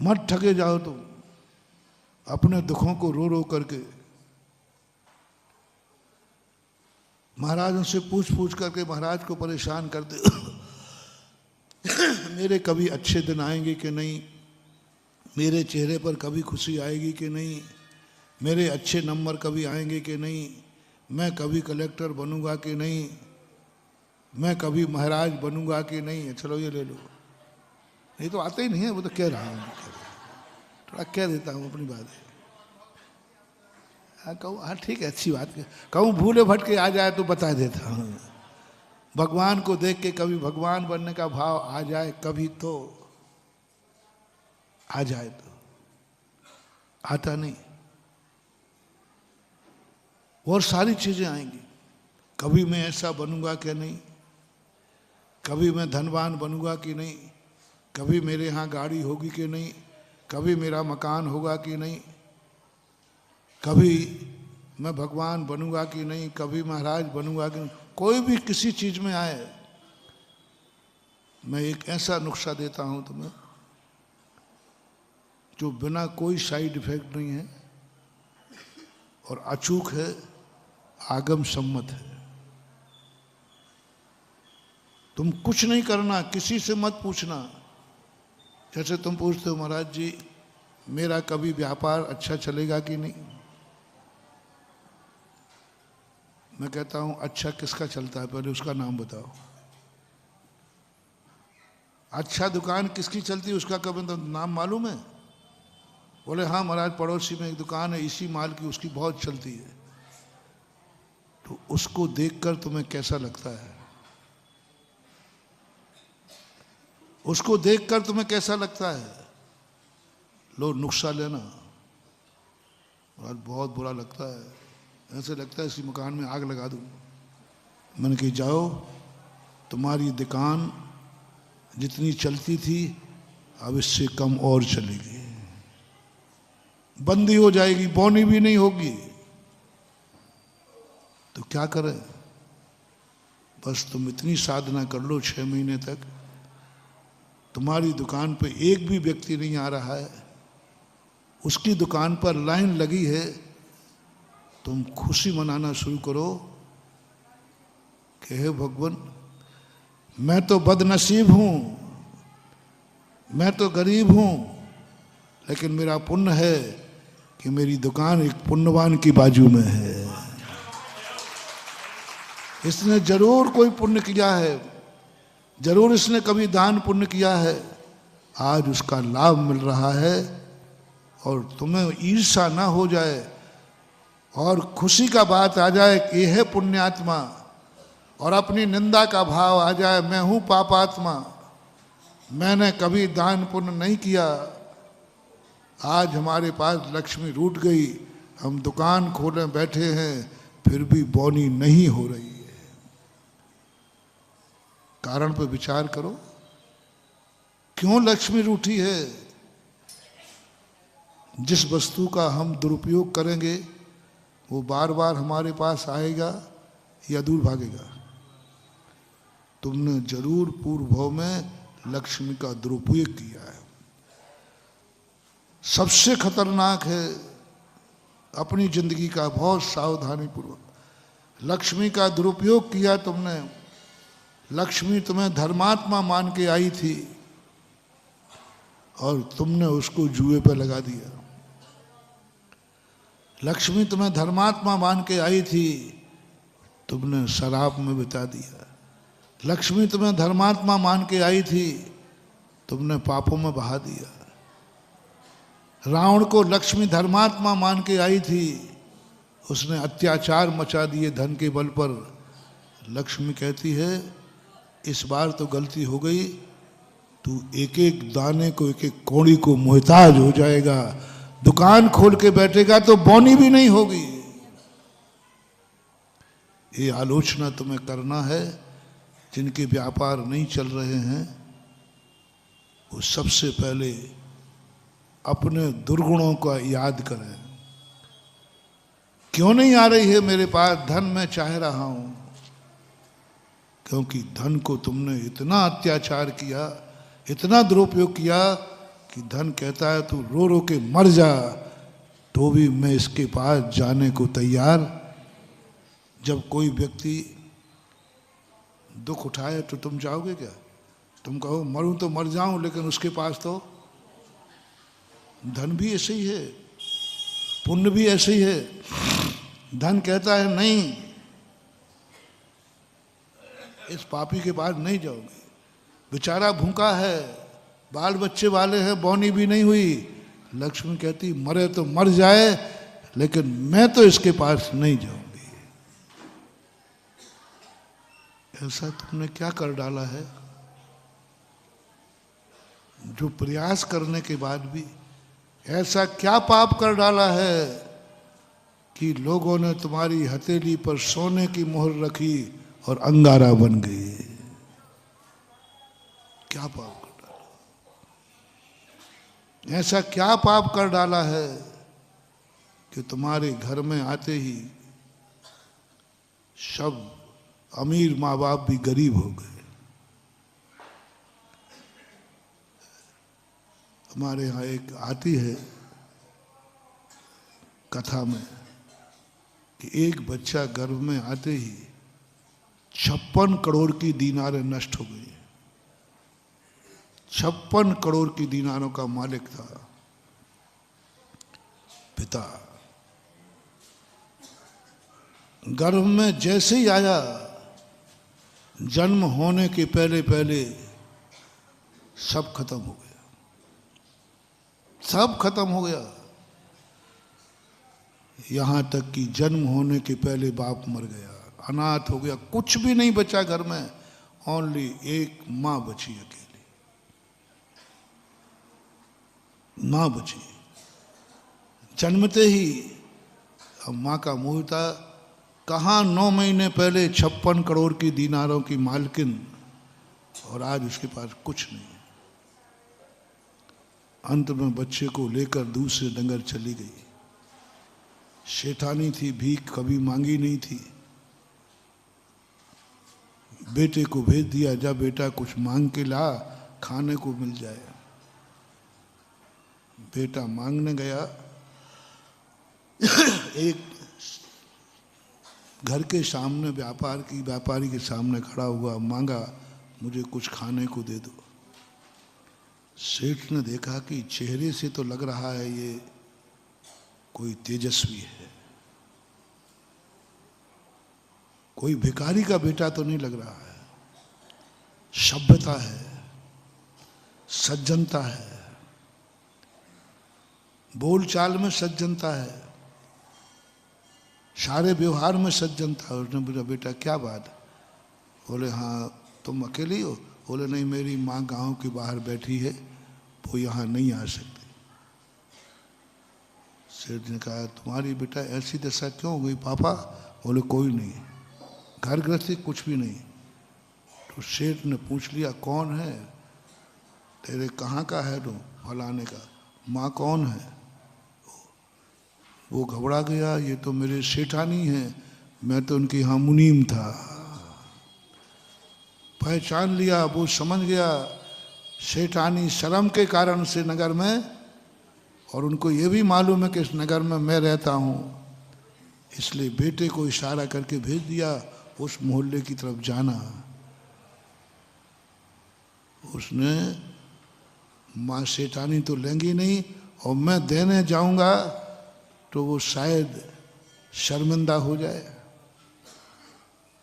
मत ठगे जाओ तुम अपने दुखों को रो रो करके। महाराज उनसे पूछ पूछ करके महाराज को परेशान करते मेरे कभी अच्छे दिन आएंगे कि नहीं, मेरे चेहरे पर कभी खुशी आएगी कि नहीं, मेरे अच्छे नंबर कभी आएंगे कि नहीं, मैं कभी कलेक्टर बनूंगा कि नहीं, मैं कभी महाराज बनूंगा कि नहीं। चलो ये ले लो। ये तो आते ही नहीं है, वो तो कह रहा हूँ, थोड़ा कह देता हूँ अपनी बात है। हाँ कहूँ, हाँ ठीक है, अच्छी बात है। कहूँ भूले भटके आ जाए तो बता देता हूँ। भगवान को देख के कभी भगवान बनने का भाव आ जाए, कभी तो आ जाए, तो आता नहीं। और सारी चीजें आएंगी। कभी मैं ऐसा बनूंगा कि नहीं, कभी मैं धनवान बनूंगा कि नहीं, कभी मेरे यहाँ गाड़ी होगी कि नहीं, कभी मेरा मकान होगा कि नहीं, कभी मैं भगवान बनूंगा कि नहीं, कभी महाराज बनूंगा कि नहीं। कोई भी किसी चीज में आए, मैं एक ऐसा नुस्खा देता हूं तुम्हें जो बिना कोई साइड इफेक्ट नहीं है और अचूक है, आगम सम्मत है। तुम कुछ नहीं करना, किसी से मत पूछना। जैसे तुम पूछते हो महाराज जी मेरा कभी व्यापार अच्छा चलेगा कि नहीं, मैं कहता हूं अच्छा किसका चलता है, पहले उसका नाम बताओ। अच्छा दुकान किसकी चलती है, उसका कभी तो नाम मालूम है? बोले हाँ महाराज पड़ोसी में एक दुकान है इसी माल की, उसकी बहुत चलती है। तो उसको देखकर तुम्हें कैसा लगता है? उसको देखकर तुम्हें कैसा लगता है? लो नुस्खा लेना। और बहुत बुरा लगता है, ऐसे लगता है इसी मकान में आग लगा दूं। मैंने कही जाओ, तुम्हारी दुकान जितनी चलती थी अब इससे कम और चलेगी, बंदी हो जाएगी, बोनी भी नहीं होगी। तो क्या करें? बस तुम इतनी साधना कर लो 6 महीने तक, तुम्हारी दुकान पे एक भी व्यक्ति नहीं आ रहा है, उसकी दुकान पर लाइन लगी है, तुम खुशी मनाना शुरू करो कि हे भगवान मैं तो बदनसीब हूं, मैं तो गरीब हूं, लेकिन मेरा पुण्य है कि मेरी दुकान एक पुण्यवान की बाजू में है। इसने जरूर कोई पुण्य किया है, जरूर इसने कभी दान पुण्य किया है, आज उसका लाभ मिल रहा है। और तुम्हें ईर्ष्या ना हो जाए और खुशी का बात आ जाए कि ये है पुण्यात्मा, और अपनी निंदा का भाव आ जाए मैं हूं पापात्मा, मैंने कभी दान पुण्य नहीं किया, आज हमारे पास लक्ष्मी रूठ गई, हम दुकान खोले बैठे हैं फिर भी बोनी नहीं हो रही है। कारण पर विचार करो, क्यों लक्ष्मी रूठी है? जिस वस्तु का हम दुरुपयोग करेंगे वो बार बार हमारे पास आएगा या दूर भागेगा। तुमने जरूर पूर्व भाव में लक्ष्मी का दुरुपयोग किया है। सबसे खतरनाक है अपनी जिंदगी का बहुत सावधानी पूर्वक लक्ष्मी का दुरुपयोग किया तुमने। लक्ष्मी तुम्हें धर्मात्मा मान के आई थी और तुमने उसको जुए पे लगा दिया। लक्ष्मी तुम्हें धर्मात्मा मान के आई थी, तुमने शराब में बिता दिया। लक्ष्मी तुम्हें धर्मात्मा मान के आई थी, तुमने पापों में बहा दिया। रावण को लक्ष्मी धर्मात्मा मान के आई थी, उसने अत्याचार मचा दिए धन के बल पर। लक्ष्मी कहती है इस बार तो गलती हो गई, तू एक एक दाने को एक एक कौड़ी को मोहताज हो जाएगा, दुकान खोल के बैठेगा तो बोनी भी नहीं होगी। ये आलोचना तुम्हें करना है। जिनके व्यापार नहीं चल रहे हैं वो सबसे पहले अपने दुर्गुणों का याद करें। क्यों नहीं आ रही है मेरे पास धन, मैं चाह रहा हूं? क्योंकि धन को तुमने इतना अत्याचार किया, इतना दुरुपयोग किया कि धन कहता है तू रो रो के मर जा, तो भी मैं इसके पास जाने को तैयार। जब कोई व्यक्ति दुख उठाए तो तुम जाओगे क्या? तुम कहो मरूं तो मर जाऊं, लेकिन उसके पास तो धन भी ऐसे ही है, पुण्य भी ऐसे ही है। धन कहता है नहीं, इस पापी के पास नहीं जाओगे, बेचारा भूखा है, बाल बच्चे वाले हैं, बौनी भी नहीं हुई। लक्ष्मी कहती मरे तो मर जाए, लेकिन मैं तो इसके पास नहीं जाऊंगी। ऐसा तुमने क्या कर डाला है जो प्रयास करने के बाद भी, ऐसा क्या पाप कर डाला है कि लोगों ने तुम्हारी हथेली पर सोने की मोहर रखी और अंगारा बन गई? क्या पाप कर डाला? ऐसा क्या पाप कर डाला है कि तुम्हारे घर में आते ही सब अमीर माँ बाप भी गरीब हो गए? हमारे यहाँ एक आती है कथा में कि एक बच्चा गर्भ में आते ही 56 करोड़ की दीनारें नष्ट हो गई। 56 करोड़ की दीनारों का मालिक था पिता। गर्भ में जैसे ही आया, जन्म होने के पहले पहले सब खत्म हो गया, सब खत्म हो गया। यहां तक कि जन्म होने के पहले बाप मर गया, अनाथ हो गया, कुछ भी नहीं बचा घर में, ओनली एक मां बची, अकेली मां बची। जन्मते ही अब मां का मुंह था, कहां 9 महीने पहले 56 करोड़ की दीनारों की मालकिन, और आज उसके पास कुछ नहीं। अंत में बच्चे को लेकर दूसरे नगर चली गई। शैतानी थी, भीख कभी मांगी नहीं थी। बेटे को भेज दिया, जा बेटा कुछ मांग के ला, खाने को मिल जाए। बेटा मांगने गया, एक घर के सामने व्यापारी के सामने खड़ा हुआ, मांगा मुझे कुछ खाने को दे दो। सेठ ने देखा कि चेहरे से तो लग रहा है ये कोई तेजस्वी है, कोई भिखारी का बेटा तो नहीं लग रहा है। सभ्यता है, सज्जनता है, बोलचाल में सज्जनता है, सारे व्यवहार में सज्जनता है। उसने बोला बेटा क्या बात? बोले हाँ तुम अकेली हो? बोले नहीं, मेरी माँ गांव के बाहर बैठी है, वो यहाँ नहीं आ सकती। सेठ ने कहा तुम्हारी बेटा ऐसी दशा क्यों हो गई पापा? बोले कोई नहीं, घर गृहस्थी कुछ भी नहीं। तो सेठ ने पूछ लिया कौन है तेरे, कहाँ का है तू? फलाने का। माँ कौन है? वो घबरा गया, ये तो मेरे सेठानी हैं, मैं तो उनके यहाँ मुनीम था। पहचान लिया, वो समझ गया सेठानी शर्म के कारण से नगर में, और उनको ये भी मालूम है कि इस नगर में मैं रहता हूँ, इसलिए बेटे को इशारा करके भेज दिया उस मोहल्ले की तरफ जाना। उसने माँ सेठानी तो लेंगी नहीं, और मैं देने जाऊंगा तो वो शायद शर्मिंदा हो जाए।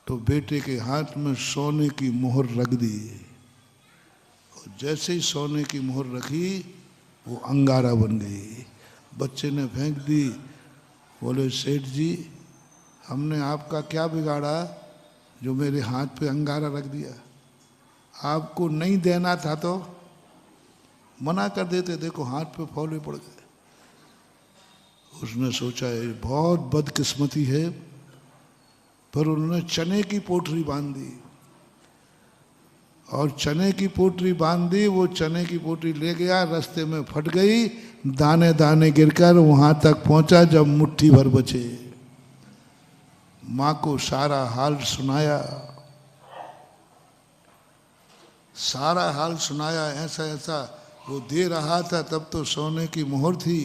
तो बेटे के हाथ में सोने की मोहर रख दी, और जैसे ही सोने की मोहर रखी वो अंगारा बन गई। बच्चे ने फेंक दी। बोले सेठ जी हमने आपका क्या बिगाड़ा जो मेरे हाथ पे अंगारा रख दिया? आपको नहीं देना था तो मना कर देते, देखो हाथ पे फौले पड़ गए। उसने सोचा ये बहुत बदकिस्मती है, पर उन्होंने चने की पोटली बांध दी, और चने की पोटली बांध दी। वो चने की पोटली ले गया, रास्ते में फट गई, दाने दाने गिरकर वहां तक पहुंचा जब मुट्ठी भर बचे। माँ को सारा हाल सुनाया, सारा हाल सुनाया, ऐसा ऐसा वो दे रहा था तब तो सोने की मोहर थी,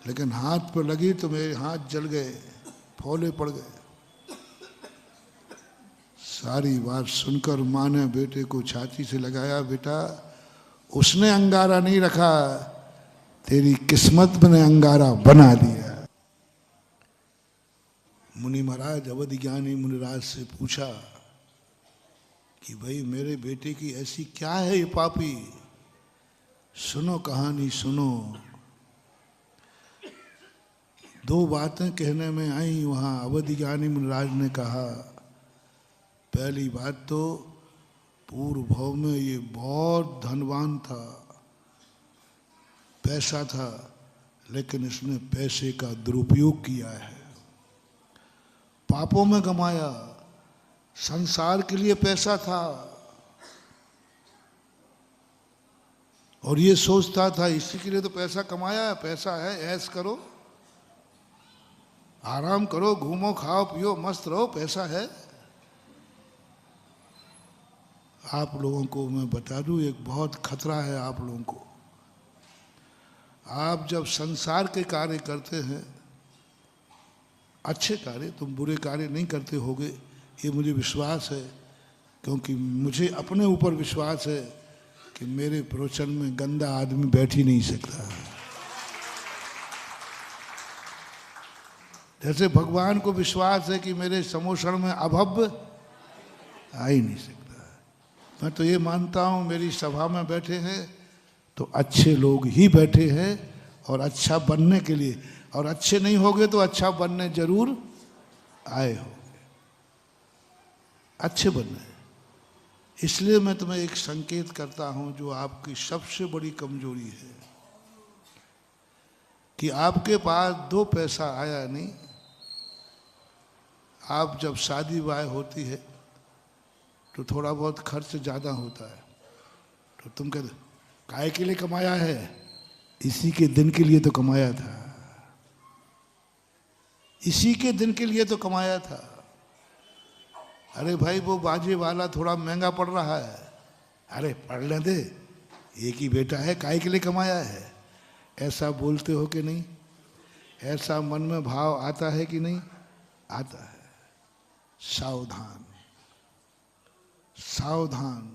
लेकिन हाथ पर लगी तो मेरे हाथ जल गए, फोले पड़ गए। सारी बात सुनकर माँ ने बेटे को छाती से लगाया, बेटा उसने अंगारा नहीं रखा, तेरी किस्मत ने अंगारा बना दिया। मुनि महाराज अवधि ज्ञानी मुनिराज से पूछा कि भाई मेरे बेटे की ऐसी क्या है ये पापी, सुनो कहानी सुनो। दो बातें कहने में आई वहाँ। अवधि ज्ञानी मुनिराज ने कहा, पहली बात तो पूर्व भाव में ये बहुत धनवान था, पैसा था, लेकिन इसने पैसे का दुरुपयोग किया है, पापों में कमाया। संसार के लिए पैसा था और ये सोचता था इसी के लिए तो पैसा कमाया है, पैसा है, ऐश करो, आराम करो, घूमो खाओ पियो मस्त रहो, पैसा है। आप लोगों को मैं बता दूं, एक बहुत खतरा है आप लोगों को। आप जब संसार के कार्य करते हैं, अच्छे कार्य, तुम बुरे कार्य नहीं करते होगे, ये मुझे विश्वास है, क्योंकि मुझे अपने ऊपर विश्वास है कि मेरे प्रवचन में गंदा आदमी बैठ ही नहीं सकता। जैसे भगवान को विश्वास है कि मेरे समोषण में अभव्य आ ही नहीं सकता। मैं तो ये मानता हूँ मेरी सभा में बैठे हैं तो अच्छे लोग ही बैठे हैं और अच्छा बनने के लिए, और अच्छे नहीं होगे तो अच्छा बनने जरूर आए होंगे, अच्छे बनने। इसलिए मैं तुम्हें एक संकेत करता हूं जो आपकी सबसे बड़ी कमजोरी है कि आपके पास दो पैसा आया नहीं। आप जब शादी ब्याह होती है तो थोड़ा बहुत खर्च ज़्यादा होता है, तो तुम कहते काहे के लिए कमाया है, इसी के दिन के लिए तो कमाया था, इसी के दिन के लिए तो कमाया था। अरे भाई वो बाजे वाला थोड़ा महंगा पड़ रहा है, अरे पढ़ लें दे, एक ही बेटा है, काहे के लिए कमाया है, ऐसा बोलते हो कि नहीं? ऐसा मन में भाव आता है कि नहीं आता है? सावधान सावधान,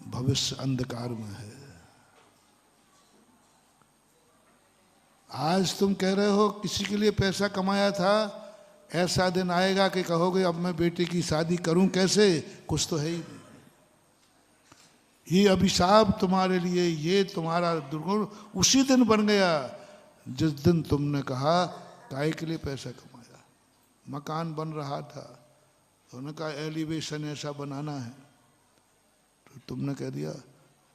भविष्य अंधकार में है। आज तुम कह रहे हो किसी के लिए पैसा कमाया था, ऐसा दिन आएगा कि कहोगे अब मैं बेटे की शादी करूं कैसे, कुछ तो है ही नहीं। ये अभिशाप तुम्हारे लिए, ये तुम्हारा दुर्गुण उसी दिन बन गया जिस दिन तुमने कहा काय के लिए पैसा कमाया। मकान बन रहा था, उन्होंने कहा एलिवेशन ऐसा बनाना है, तो तुमने कह दिया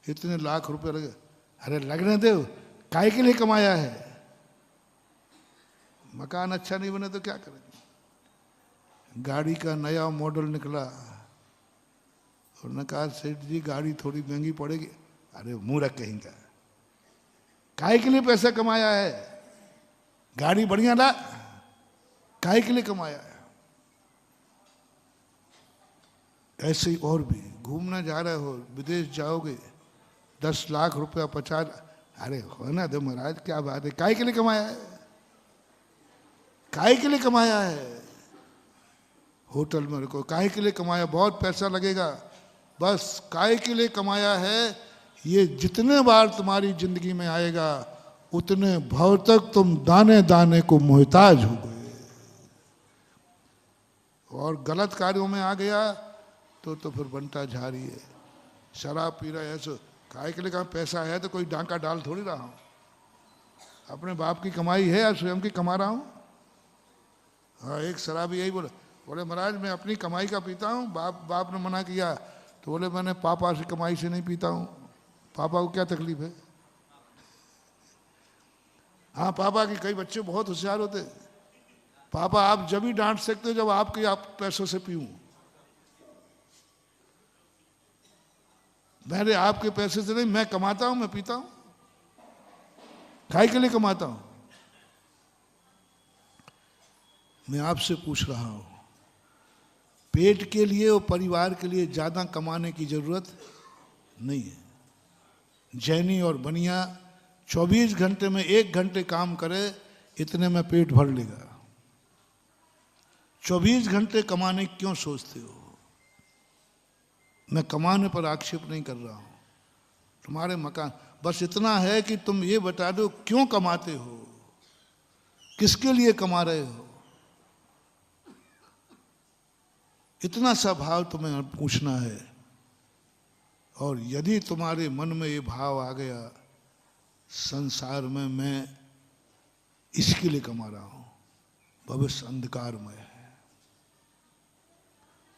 इतने लाख रुपए लगे। अरे लगने दो, काय के लिए कमाया है, मकान अच्छा नहीं बने तो क्या करेंगे। गाड़ी का नया मॉडल निकला, उन्होंने कहा सेठ जी गाड़ी थोड़ी महंगी पड़ेगी। अरे मूर्ख कहेंगे, काय के लिए पैसा कमाया है, गाड़ी बढ़िया ला, काय के लिए कमाया है। ऐसे ही और भी घूमने जा रहे हो, विदेश जाओगे, 10 लाख रुपया 50, अरे हो ना दो महाराज, क्या बात है, काय के लिए कमाया है, काय के लिए कमाया है। होटल में रुको, काय के लिए कमाया, बहुत पैसा लगेगा, बस काय के लिए कमाया है। ये जितने बार तुम्हारी जिंदगी में आएगा उतने भाव तक तुम दाने दाने को मोहताज हो गए। और गलत कार्यों में आ गया तो फिर बनता झाड़ी है। शराब पी रहा है, ऐसे काय के लिए कहा, पैसा है तो कोई डांका डाल थोड़ी रहा हूं, अपने बाप की कमाई है या स्वयं की कमा रहा हूं। हाँ, एक शराबी यही बोले महाराज मैं अपनी कमाई का पीता हूँ, बाप ने मना किया, तो बोले मैंने पापा से कमाई से नहीं पीता हूँ। पापा को क्या तकलीफ है? हाँ, पापा के कई बच्चे बहुत होशियार होते, पापा आप जब ही डांट सकते हो जब आपके आप पैसों से पीऊं, मैंने आपके पैसे से नहीं, मैं कमाता हूं, मैं पीता हूं, काय के लिए कमाता हूं। मैं आपसे पूछ रहा हूं, पेट के लिए और परिवार के लिए ज्यादा कमाने की जरूरत नहीं है। जैनी और बनिया 24 घंटे में 1 घंटे काम करे, इतने में पेट भर लेगा। 24 घंटे कमाने की क्यों सोचते हो? मैं कमाने पर आक्षेप नहीं कर रहा हूं। तुम्हारे मकान, बस इतना है कि तुम ये बता दो क्यों कमाते हो, किसके लिए कमा रहे हो। इतना सा भाव तुम्हें पूछना है। और यदि तुम्हारे मन में ये भाव आ गया, संसार में मैं इसके लिए कमा रहा हूं, भविष्य अंधकारमय है।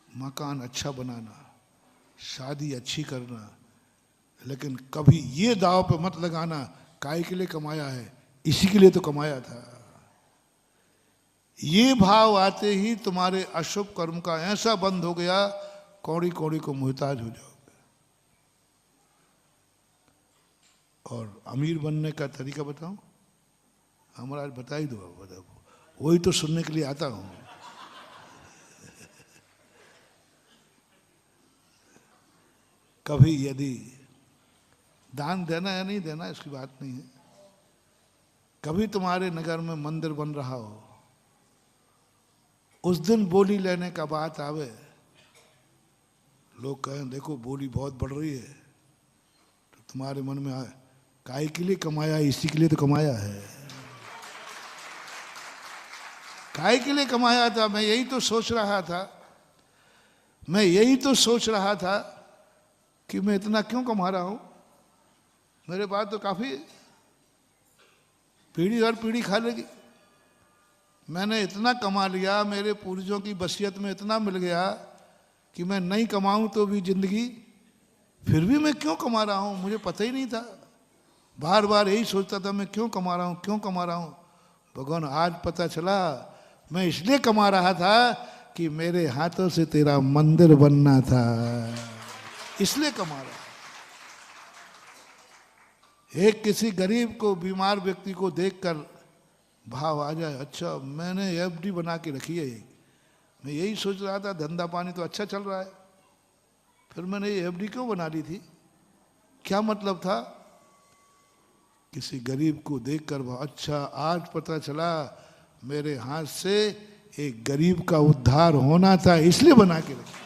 मकान अच्छा बनाना, शादी अच्छी करना, लेकिन कभी ये दाव पे मत लगाना काय के लिए कमाया है, इसी के लिए तो कमाया था। ये भाव आते ही तुम्हारे अशुभ कर्म का ऐसा बंद हो गया, कौड़ी कौड़ी को मुहताज हो जाओगे। और अमीर बनने का तरीका बताऊं? हमारा आज बता ही दो, बताओ, वही तो सुनने के लिए आता हूं। कभी यदि दान देना या नहीं देना इसकी बात नहीं है, कभी तुम्हारे नगर में मंदिर बन रहा हो, उस दिन बोली लेने का बात आवे, लोग कहें देखो बोली बहुत बढ़ रही है, तो तुम्हारे मन में आए काय के लिए कमाया, इसी के लिए तो कमाया है। काय के लिए कमाया था? मैं यही तो सोच रहा था, मैं यही तो सोच रहा था कि मैं इतना क्यों कमा रहा हूं। मेरे पास तो काफी, पीढ़ी और पीढ़ी खा लेगी। मैंने इतना कमा लिया, मेरे पूर्वजों की वसीयत में इतना मिल गया कि मैं नहीं कमाऊं तो भी जिंदगी, फिर भी मैं क्यों कमा रहा हूं, मुझे पता ही नहीं था। बार बार यही सोचता था मैं क्यों कमा रहा हूं, क्यों कमा रहा हूं। भगवान आज पता चला, मैं इसलिए कमा रहा था कि मेरे हाथों से तेरा मंदिर बनना था, इसलिए कमा रहा। एक किसी गरीब को, बीमार व्यक्ति को देखकर भाव आ जाए, अच्छा मैंने एफडी बना के रखी है। मैं यही सोच रहा था धंधा पानी तो अच्छा चल रहा है, फिर मैंने ये एफडी क्यों बना ली थी, क्या मतलब था। किसी गरीब को देखकर भाव, अच्छा आज पता चला मेरे हाथ से एक गरीब का उद्धार होना था, इसलिए बना के रखी।